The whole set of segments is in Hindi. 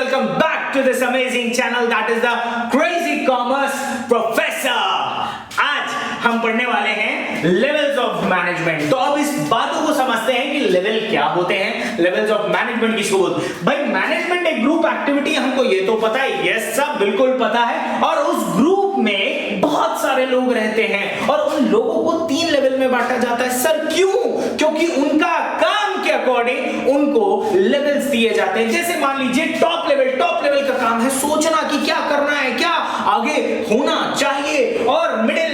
welcome back to this amazing channel that is the Crazy Commerce Professor। आज हम पढ़ने वाले हैं लेवल्स ऑफ मैनेजमेंट। तो अब इस बातों को समझते हैं कि लेवल क्या होते हैं, लेवल्स ऑफ मैनेजमेंट किसको बोलते हैं। भाई मैनेजमेंट एक ग्रुप एक्टिविटी, हमको ये तो पता है, ये सब बिल्कुल पता है। और उस ग्रुप में बहुत सारे लोग रहते हैं और उन लोगों को 3 लेवल में बांटा जाता है। सर क्यों? क्योंकि उनका काम के अकॉर्डिंग उनको लेवल्स दिए जाते हैं। जैसे मान लीजिए टॉप लेवल का काम है सोचना कि क्या करना है, क्या आगे होना चाहिए। और मिडिल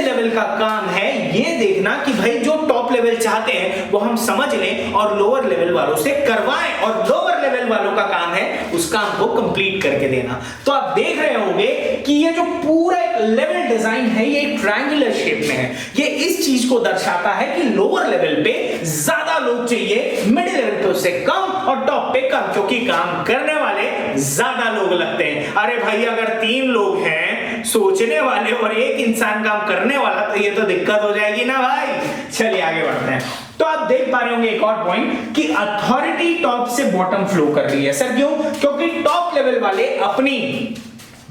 लेवल का काम है ये देखना कि भाई जो टॉप लेवल चाहते हैं वो हम समझ लें और लोअर लेवल वालों से करवाएं। और लोअर लेवल वालों का काम है उस काम को कंप्लीट करके देना। तो आप देख रहे होंगे कि ये जो पूरा एक लेवल डिजाइन है ये ट्रायंगुलर शेप में है। ये इस चीज को दर्शाता है कि लोअर लेवल पे ज्यादा लोग चाहिए, मिडिल लेवल पे उससे कम और टॉप पे कम, क्योंकि काम करने वाले ज्यादा लोग लगते हैं। अरे भाई अगर 3 लोग हैं सोचने वाले और 1 इंसान काम करने वाला तो ये तो दिक्कत हो जाएगी ना भाई। चलिए आगे बढ़ते हैं। तो आप देख पा रहे होंगे एक और पॉइंट कि अथॉरिटी टॉप से बॉटम फ्लो कर रही है। सर क्यों? क्योंकि टॉप लेवल वाले अपनी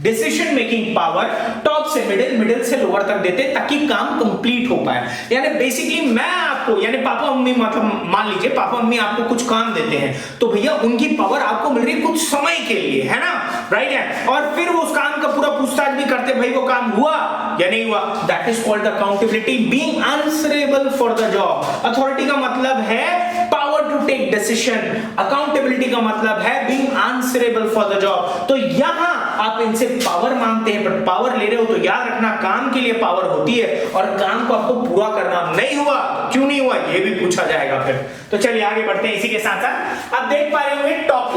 डिसीजन मेकिंग पावर टॉप से मिडिल से लोअर तक देते ताकि काम कंप्लीट हो पाए। यानी बेसिकली मैं आपको, यानी पापा मम्मी, मतलब मान लीजिए पापा मम्मी आपको कुछ काम देते हैं तो भैया उनकी पावर आपको मिल रही है कुछ समय के लिए, है ना, राइट है। और फिर वो उस काम का पूरा पूछताछ भी करते भाई वो काम हुआ या नहीं हुआ। That is called accountability, being answerable for the job. Authority का मतलब है power to take decision, accountability का मतलब है being answerable for the job. तो यहां आप इनसे पावर मांगते हैं, बट पावर ले रहे हो तो याद रखना काम के लिए पावर होती है और काम को आपको पूरा करना नहीं हुआ, क्यों नहीं हुआ ये भी पूछा जाएगा फिर। तो चलिए आगे बढ़ते हैं। इसी के साथ साथ आप देख पा रहे होंगे टॉप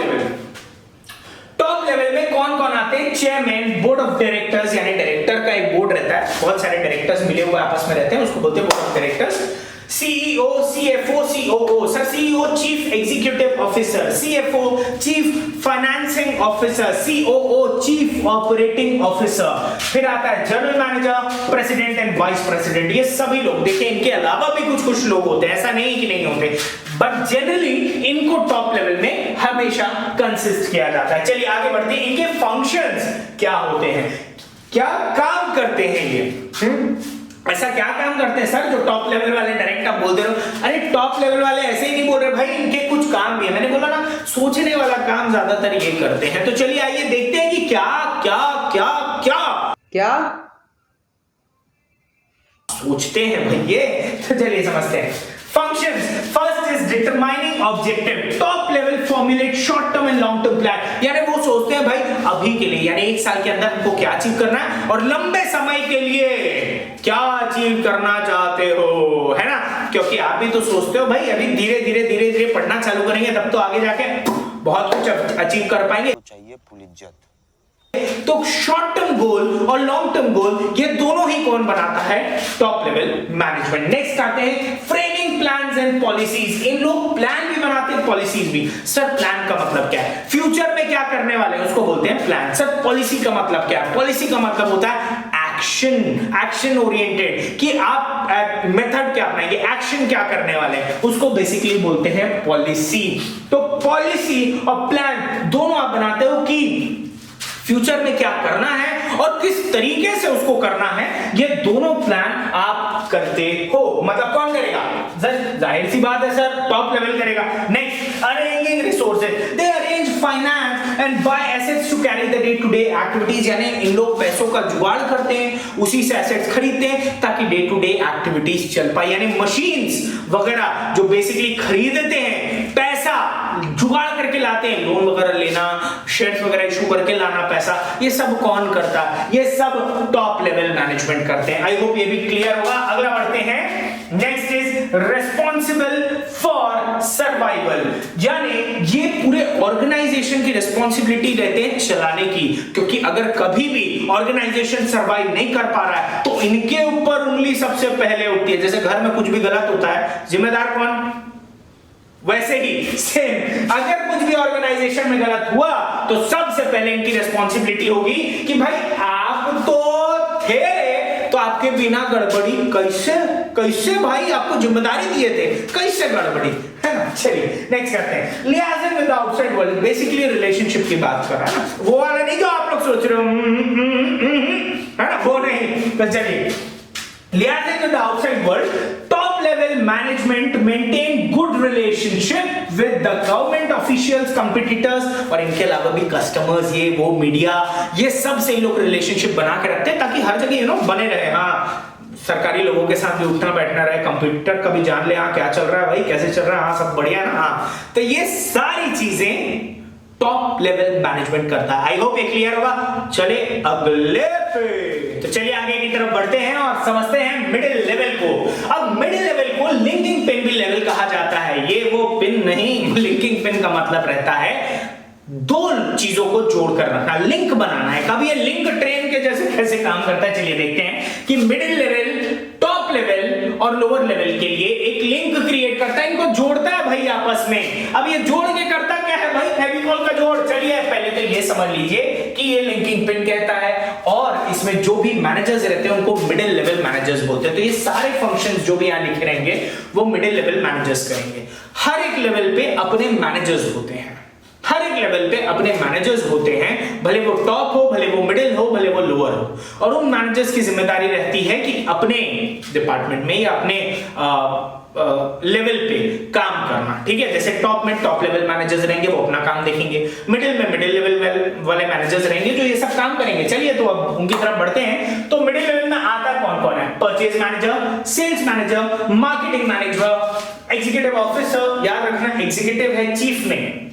लेवल में कौन कौन आते हैं। चेयरमैन, बोर्ड ऑफ डायरेक्टर्स, यानी डायरेक्टर का एक बोर्ड रहता है, बहुत सारे डायरेक्टर्स मिले हुए आपस में रहते हैं, उसको बोलते हैं board of directors. CEO, CFO, COO. Sir CEO chief executive officer, CFO chief financing officer, COO chief operating officer. फिर आता है general manager, president and vice president. ये सभी लोग देखिए, इनके अलावा भी कुछ लोग होते हैं, ऐसा नहीं कि नहीं होते, बट जनरली इनको टॉप लेवल में हमेशा कंसिस्ट किया जाता है। चलिए आगे बढ़ते हैं। इनके फंक्शंस क्या होते हैं, क्या काम करते हैं ये, ऐसा क्या काम करते हैं सर जो टॉप लेवल वाले डायरेक्ट आप बोल दे रहे हो। अरे टॉप लेवल वाले ऐसे ही नहीं बोल रहे भाई, इनके कुछ काम भी है। मैंने बोला ना सोचने वाला काम ज्यादातर ये करते हैं। तो चलिए आइए देखते हैं कि क्या क्या क्या क्या क्या सोचते हैं भैया। तो चलिए समझते हैं functions। first is determining objective। top level formulate short term and long term plan। यानी वो सोचते हैं भाई अभी के लिए, यानी 1 साल के अंदर हमको क्या अचीव करना है और लंबे समय के लिए क्या अचीव करना चाहते हो, है ना। क्योंकि आप भी तो सोचते हो भाई अभी धीरे धीरे पढ़ना चालू करेंगे तब तो आगे जाके बहुत कुछ अचीव कर पाएंगे। चाहिए फुल इज्जत। तो शॉर्ट टर्म गोल और लॉन्ग टर्म गोल ये दोनों ही कौन बनाता है? Top level management. नेक्स्ट आते हैं फ्रेमिंग प्लान्स एंड पॉलिसीज। इन लोग प्लान भी बनाते हैं, पॉलिसीज भी। सर प्लान का मतलब क्या है? फ्यूचर में क्या करने वाले हैं उसको बोलते हैं प्लान। सर पॉलिसी का मतलब क्या है? पॉलिसी का मतलब होता है एक्शन ओरिएंटेड, कि आप मेथड क्या अपनाएंगे, एक्शन क्या करने वाले हैं उसको बेसिकली बोलते हैं पॉलिसी। तो पॉलिसी और प्लान दोनों आप बनाते हो कि फ्यूचर में क्या करना है और किस तरीके से उसको करना है, ये दोनों प्लान आप करते हो। मतलब कौन करेगा? जाहिर सी बात है सर टॉप लेवल करेगा। Next arranging resources. They arrange finance and buy assets to carry the day to day activities. यानी इन लोग पैसों का जुगाड़ करते हैं, उसी से एसेट्स खरीदते हैं ताकि डे टू डे एक्टिविटीज चल पाए। यानी मशीन्स वगैरह जो बेसिकली खरीदते हैं, पैसा जुगाड़ करके लाते हैं, लोन वगैरह लेना, शेयर्स वगैरह इशू करके लाना पैसा, ये सब कौन करता है? ये सब टॉप लेवल मैनेजमेंट करते हैं। आई होप ये भी क्लियर होगा। अगला बढ़ते हैं। Next is responsible for survival. यानी ये पूरे ऑर्गेनाइजेशन की रिस्पॉन्सिबिलिटी रहते हैं चलाने की, क्योंकि अगर कभी भी ऑर्गेनाइजेशन सर्वाइव नहीं कर पा रहा है तो इनके ऊपर उंगली सबसे पहले उठती है। जैसे घर में कुछ भी गलत होता है जिम्मेदार कौन? वैसे ही सेम अगर कुछ भी ऑर्गेनाइजेशन में गलत हुआ तो सबसे पहले इनकी रिस्पॉन्सिबिलिटी होगी कि भाई आप तो थे तो आपके बिना गड़बड़ी कैसे भाई, आपको जिम्मेदारी दिए थे, कैसे गड़बड़ी, है है ना। चलिए नेक्स्ट करते हैं, liaising with outside world, basically relationship की बात कर रहा है ना, वो वाला नहीं जो आप लोग सोच रहे हो है ना, वो नहीं। तो चलिए, liaising with the outside world, top level management maintain good relationship with the government officials, competitors और इनके अलावा भी कस्टमर्स, ये वो मीडिया, ये सब से लोग रिलेशनशिप बना के रखते हैं ताकि हर जगह यू नो बने रहे। हाँ, सरकारी लोगों के साथ भी उठना बैठना रहे, कंप्यूटर का भी जान ले, हाँ क्या चल रहा है भाई, कैसे चल रहा है, हाँ सब बढ़िया ना। हाँ, तो ये सारी चीजें टॉप लेवल मैनेजमेंट करता है। आई होप ये क्लियर होगा। चले अगले पे, तो चलिए आगे की तरफ बढ़ते हैं और समझते हैं मिडिल लेवल को। अब मिडिल लेवल को लिंकिंग पिन भी लेवल कहा जाता है। ये वो पिन नहीं, लिंकिंग पिन का मतलब रहता है दो चीजों को जोड़कर रखना, लिंक बनाना है। कभी ये लिंक ट्रेन के जैसे कैसे काम करता है, चलिए देखते हैं कि मिडिल लेवल, टॉप लेवल और लोअर लेवल के लिए एक लिंक क्रिएट करता है, इनको जोड़ता है भाई आपस में। अब ये जोड़ के करता क्या है भाई, फेविकॉल का जोड़। चलिए पहले तो ये समझ लीजिए कि ये लिंकिंग पिन कहता है और इसमें जो भी मैनेजर्स रहते हैं उनको मिडिल लेवल मैनेजर्स बोलते हैं। तो ये सारे फंक्शंस जो भी यहां लिखे रहेंगे वो मिडिल लेवल मैनेजर्स करेंगे। हर एक लेवल पे अपने मैनेजर्स होते हैं, हर एक लेवल पे अपने मैनेजर्स होते हैं, भले वो टॉप हो, भले वो मिडिल हो, भले वो लोअर हो। और उन मैनेजर्स की जिम्मेदारी रहती है कि अपने डिपार्टमेंट में या अपने लेवल पे काम करना, ठीक है। जैसे टॉप में टॉप लेवल मैनेजर्स रहेंगे, वो अपना काम देखेंगे। मिडिल में मिडिल लेवल वाले मैनेजर्स रहेंगे जो ये सब काम करेंगे। चलिए तो अब उनकी तरफ बढ़ते हैं। तो मिडिल लेवल में आता कौन कौन है, purchase manager, sales manager, marketing manager, executive officer, याद रखना एग्जीक्यूटिव है चीफ में,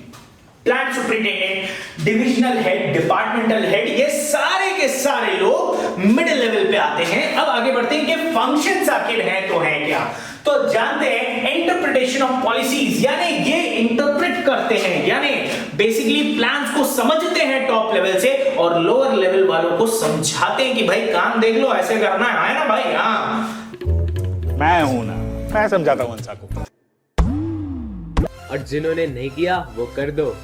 plant superintendent, divisional head, departmental head, ये सारे के सारे लोग मिडिल लेवल पे आते हैं। अब आगे बढ़ते हैं कि फंक्शंस आखिर हैं तो हैं क्या। तो जानते हैं इंटरप्रिटेशन ऑफ पॉलिसीज, यानी ये इंटरप्रेट करते हैं, यानी बेसिकली प्लान्स को समझते हैं टॉप लेवल से और लोअर लेवल वालों को समझाते हैं कि भाई काम देख लो, ऐसे करना है ना भाई। हाँ, मैं हूं ना, मैं समझाता हूं इंसान को। और जिन्होंने नहीं किया वो कर दो।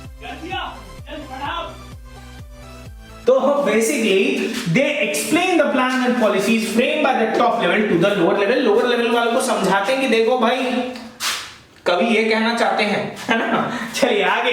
तो basically they explain the plan and policies frame by the top level to the lower level. Lower level वालों को समझाते हैं कि देखो भाई कभी ये कहना चाहते हैं, है ना। चलिए आगे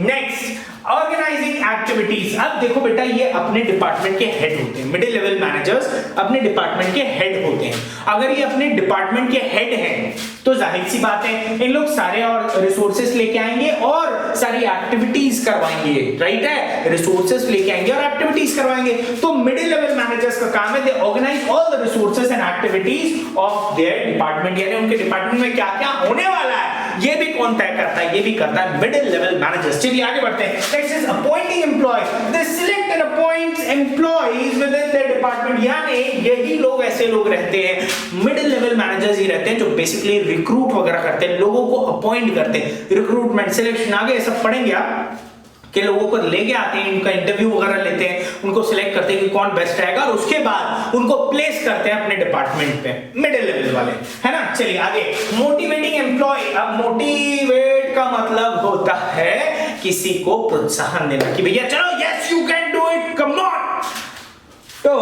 नेक्स्ट, ऑर्गेनाइजिंग एक्टिविटीज। अब देखो बेटा, ये अपने डिपार्टमेंट के हेड होते हैं, मिडिल लेवल मैनेजर्स अपने डिपार्टमेंट के हेड होते हैं। अगर ये अपने डिपार्टमेंट के हेड हैं तो जाहिर सी बात है इन लोग सारे और रिसोर्सेस लेके आएंगे और सारी एक्टिविटीज करवाएंगे, राइट है, रिसोर्सेस लेके आएंगे और एक्टिविटीज करवाएंगे। तो मिडिल लेवल मैनेजर्स का काम है they organize all the resources and activities of their department, यानी उनके डिपार्टमेंट में क्या क्या होने वाला है ये भी कौन तय करता है, ये भी करता है मिडिल लेवल मैनेजर्स। चलिए आगे बढ़ते हैं। Next is appointing employees, they select and appoint employees within their department, यानी यही लोग ऐसे लोग रहते हैं, मिडिल लेवल मैनेजर्स ही रहते हैं जो बेसिकली रिक्रूट वगैरह करते हैं, लोगों को अपॉइंट करते हैं। रिक्रूटमेंट, सिलेक्शन, आगे सब पढ़ेंगे आप के लोगों को लेके आते हैं, उनका इंटरव्यू वगैरह लेते हैं, उनको सिलेक्ट करते हैं कि कौन बेस्ट रहेगा और उसके बाद उनको प्लेस करते हैं अपने डिपार्टमेंट पे, मिडिल लेवल वाले, है ना। चलिए आगे, मोटिवेटिंग एम्प्लॉय। अब मोटिवेट का मतलब होता है किसी को प्रोत्साहन देना कि भैया चलो, yes you can do it, come on. तो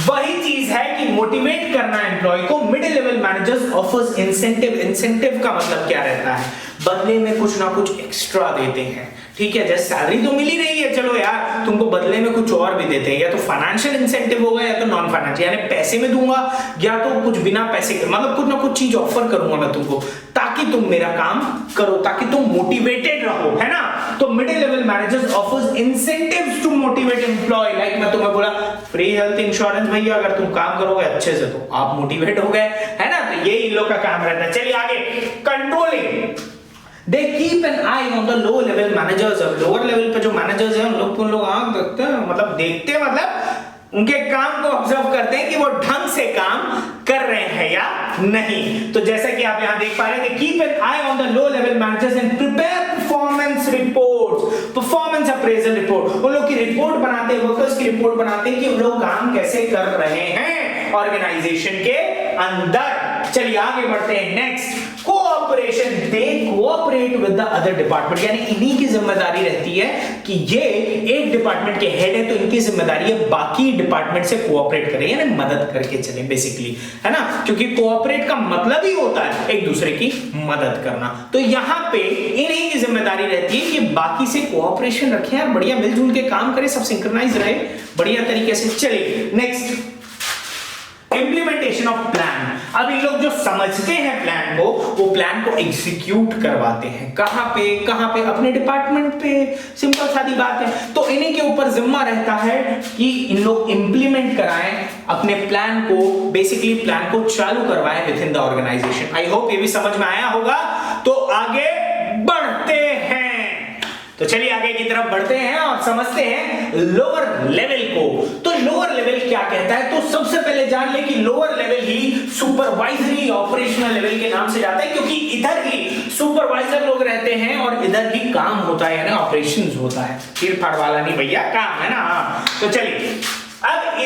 वही चीज है कि मोटिवेट करना एम्प्लॉय को। Middle level managers offers incentive. Incentive का मतलब क्या रहता है, बदले में कुछ ना कुछ एक्स्ट्रा देते हैं, ठीक है। जैसे सैलरी तो मिल ही रही है, चलो यार तुमको बदले में कुछ और भी देते हैं, या तो फाइनेंशियल इंसेंटिव होगा या तो नॉन फाइनेंशियल, यानी पैसे में दूंगा या तो कुछ बिना पैसे के, मतलब कुछ ना कुछ चीज ऑफर करूंगा मैं तुमको ताकि तुम मेरा काम करो, ताकि तुम मोटिवेटेड रहो, है ना। तो middle level managers offers incentives to motivate employ. Like मैं तुम्हें बोला फ्री हेल्थ इंश्योरेंस भैया, अगर तुम काम करोगे अच्छे से तो आप मोटिवेट हो गए, है ना। तो ये इन लोग का काम रहता है। चलिए आगे, controlling. They keep an eye on the low level managers। अब लोअर लेवल पे जो मैनेजर्स हैं उन लोग आंख देखते हैं, मतलब देखते हैं मतलब उनके काम को ऑब्जर्व करते हैं कि वो ढंग से काम कर रहे हैं या नहीं। तो जैसा कि आप यहां देख पा रहे हैं, keep an I on the low level managers and prepare performance reports, performance appraisal report. उन लोग की रिपोर्ट बनाते हैं, वर्कर्स की रिपोर्ट बनाते हैं कि उन लोग काम कैसे कर रहे हैं ऑर्गेनाइजेशन के अंदर। चलिए आगे बढ़ते हैं। Next, cooperation, they cooperate with the other department, यानी इन्हीं की जिम्मेदारी रहती है कि ये एक डिपार्टमेंट के हेड है तो इनकी जिम्मेदारी है बाकी डिपार्टमेंट से कोऑपरेट करें, यानी मदद करके चले बेसिकली, है ना, क्योंकि कोऑपरेट का मतलब ही होता है एक दूसरे की मदद करना। तो यहां पे इन्हीं की जिम्मेदारी रहती है कि बाकी से कोऑपरेशन रखें यार, बढ़िया मिलजुल के काम करें, सब सिंक्रोनाइज रहे बढ़िया तरीके से। चलिए नेक्स्ट, इंप्लीमेंटेशन ऑफ प्लान। अब इन लोग जो समझते हैं प्लान को, वो प्लान को एग्जीक्यूट करवाते हैं कहां पे अपने डिपार्टमेंट पे, सिंपल सादी बात है। तो इन्हीं के ऊपर जिम्मा रहता है कि इन लोग इंप्लीमेंट कराएं अपने प्लान को, बेसिकली प्लान को चालू करवाएं within the organization. I hope ये भी समझ में आया होगा। तो आगे बढ़ते हैं, तो चलिए आगे की तरफ बढ़ते हैं और समझते हैं लोअर लेवल को। तो लोअर लेवल क्या कहता है, तो सबसे पहले जान ले कि लोअर लेवल ही सुपरवाइजरी ऑपरेशनल लेवल के नाम से जाता है, क्योंकि इधर ही सुपरवाइजर लोग रहते हैं और इधर ही काम होता है, यानी ऑपरेशंस होता है, फिर फाड़ वाला नहीं भैया, काम है ना। तो चलिए अब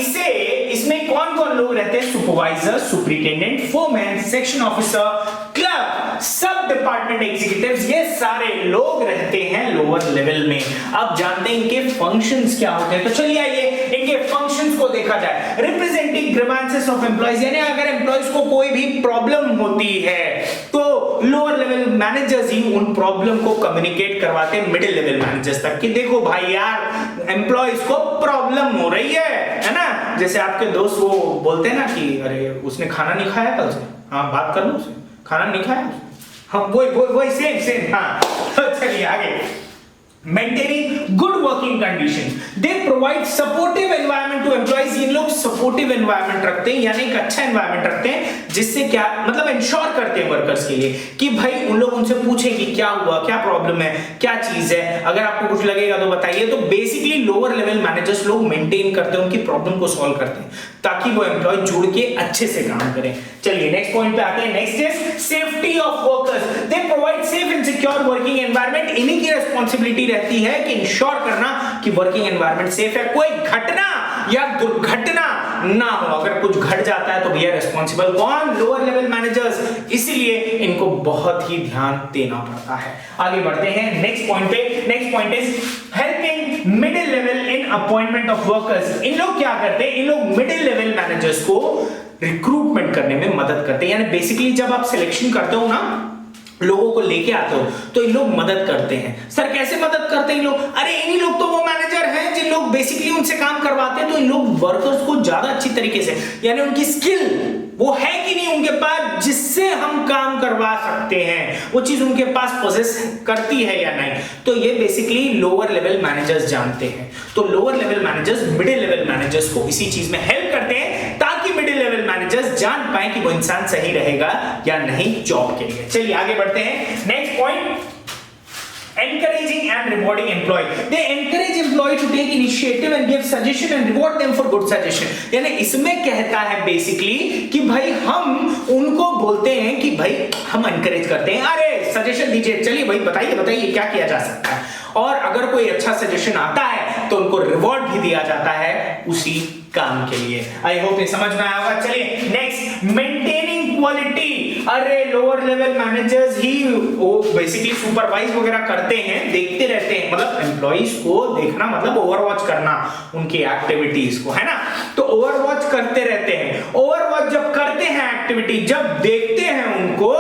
इसमें कौन कौन लोग रहते हैं, supervisor, superintendent, foreman, section officer, clerk, सब डिपार्टमेंट एग्जीक्यूटिव्स, ये सारे लोग रहते हैं लोअर लेवल में। अब जानते हैं इनके फंक्शंस क्या होते हैं। तो चलिए आइए इनके फंक्शंस को देखा जाए। रिप्रेजेंटिंग ग्रीवेंसेस ऑफ एम्प्लॉइज, यानी अगर एम्प्लॉइज को कोई भी प्रॉब्लम होती है तो लोअर लेवल मैनेजर्स ही उन प्रॉब्लम को कम्युनिकेट करवाते हैं मिडिल लेवल मैनेजर्स तक कि देखो भाई यार एम्प्लॉइज को प्रॉब्लम हो रही है ना। जैसे आपके दोस्त वो बोलते हैं ना कि अरे उसने खाना नहीं खाया कल से, हाँ बात कर लो उससे, खाना नहीं खाया, हाँ वही सेम हाँ। तो चलिए आगे, maintaining good working condition, they provide supportive environment to employees. इन लोग सपोर्टिव एनवायरनमेंट रखते हैं, यानी एक अच्छा एनवायरनमेंट रखते हैं जिससे क्या मतलब इंश्योर करते हैं वर्कर्स के लिए कि भाई उन लोग उनसे पूछें कि क्या हुआ, क्या प्रॉब्लम है, क्या चीज है, अगर आपको कुछ लगेगा तो बताइए। तो बेसिकली लोअर लेवल मैनेजर्स लोग मेंटेन करते हैं, उनकी प्रॉब्लम को सॉल्व करते हैं ताकि वो एम्प्लॉय जुड़ के अच्छे से काम करें। चलिए नेक्स्ट पॉइंट पे आते हैं। Next is safety of workers, they provide safe and secure working environment. इन्हीं की रिस्पांसिबिलिटी रहती है कि इंश्योर करना कि वर्किंग एनवायरनमेंट सेफ है, कोई घटना या दुर्घटना ना हो। अगर कुछ घट जाता है तो भैया रिस्पांसिबल कौन, लोअर लेवल मैनेजर्स, इसलिए इनको बहुत ही ध्यान देना पड़ता है। आगे बढ़ते हैं नेक्स्ट पॉइंट पे। Next point is helping middle level in appointment of workers. इन लोग क्या करते हैं, इन लोग मिडिल लेवल मैनेजर्स को रिक्रूटमेंट करने में मदद करते हैं, यानी बेसिकली जब आप सिलेक्शन करते हो ना, लोगों को लेके आते हो तो इन लोग मदद करते हैं। सर कैसे मदद करते हैं इन लोग, अरे इन्हीं लोग तो वो मैनेजर हैं जिन लोग बेसिकली उनसे काम करवाते हैं, तो इन लोग वर्कर्स को ज्यादा अच्छी तरीके से, यानी उनकी स्किल वो है कि नहीं उनके पास जिससे हम काम करवा सकते हैं, वो चीज उनके पास पोजेस करती है या नहीं, तो ये बेसिकली लोअर लेवल मैनेजर्स जानते हैं। तो lower level managers middle level managers को इसी चीज में हेल्प करते हैं ताकि मिडिल लेवल मैनेजर्स जान पाए कि वो इंसान सही रहेगा या नहीं जॉब के लिए। चलिए आगे बढ़ते हैं। Next point, encouraging and rewarding employee, they encourage employee to take initiative and give suggestion and reward them for good suggestion। यानी इसमें कहता है बेसिकली कि भाई हम उनको बोलते हैं कि भाई हम encourage करते हैं, अरे सजेशन दीजिए, चलिए भाई बताइए क्या किया जा सकता है, और अगर कोई अच्छा सजेशन आता है तो उनको रिवॉर्ड भी दिया जाता है उसी काम के लिए। आई होप ये समझ में आया होगा। चलिए नेक्स्ट, मेंटेनिंग क्वालिटी। अरे लोअर लेवल मैनेजर्स ही वो बेसिकली सुपरवाइज वगैरह करते हैं, देखते रहते हैं, मतलब एम्प्लॉइज को देखना मतलब ओवरवॉच करना उनकी एक्टिविटीज को, है ना। तो ओवरवॉच करते रहते हैं, ओवरवॉच जब करते हैं एक्टिविटी, जब देखते हैं उनको,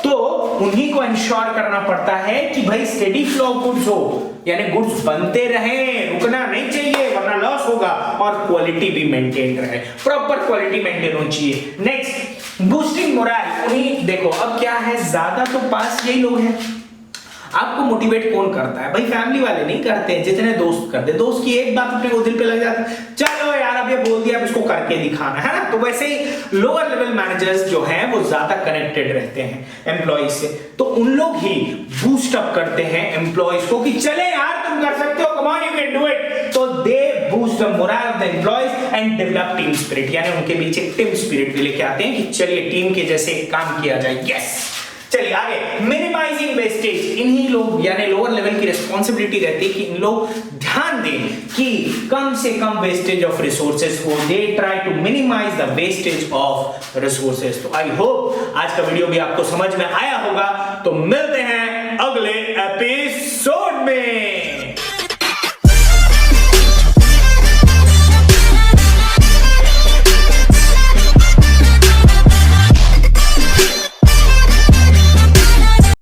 तो उन्हीं को इंश्योर करना पड़ता है कि भाई स्टेडी फ्लो ऑफ गुड्स हो, यानी गुड्स बनते रहें, रुकना नहीं चाहिए वरना लॉस होगा, और क्वालिटी भी मेंटेन रहे, प्रॉपर क्वालिटी मेंटेन होनी चाहिए। Next, boosting moral. उन्हीं देखो अब क्या है, ज्यादा तो पास यही लोग हैं। आपको मोटिवेट कौन करता है, भाई फैमिली वाले नहीं करते हैं, जितने दोस्त करते हैं। दोस्त की एक बात अपने को दिल पे लग जाता है, चलो यार अब ये बोल दिया, अब इसको करके दिखाना है ना। तो वैसे ही लोअर लेवल मैनेजर्स जो हैं वो ज्यादा कनेक्टेड रहते हैं एम्प्लॉइज से, तो उन लोग ही बूस्ट अप करते हैं एम्प्लॉइज को कि चले यार तुम कर सकते हो, come on you can do it. तो they boost the moral of the employees and develop team spirit, यानी उनके बीच एक टीम स्पिरिट भी लेके आते हैं कि चलिए टीम के जैसे काम किया जाए। यस, चलिए आगे, मिनिमाइजिंग वेस्टेज। इन्हीं लोग यानी लोअर लेवल की रिस्पॉन्सिबिलिटी रहती है कि इन लोग ध्यान दें कि कम से कम वेस्टेज ऑफ रिसोर्सेज हो, they try to minimize the wastage of resources. तो आई होप आज का वीडियो भी आपको समझ में आया होगा। तो मिलते हैं अगले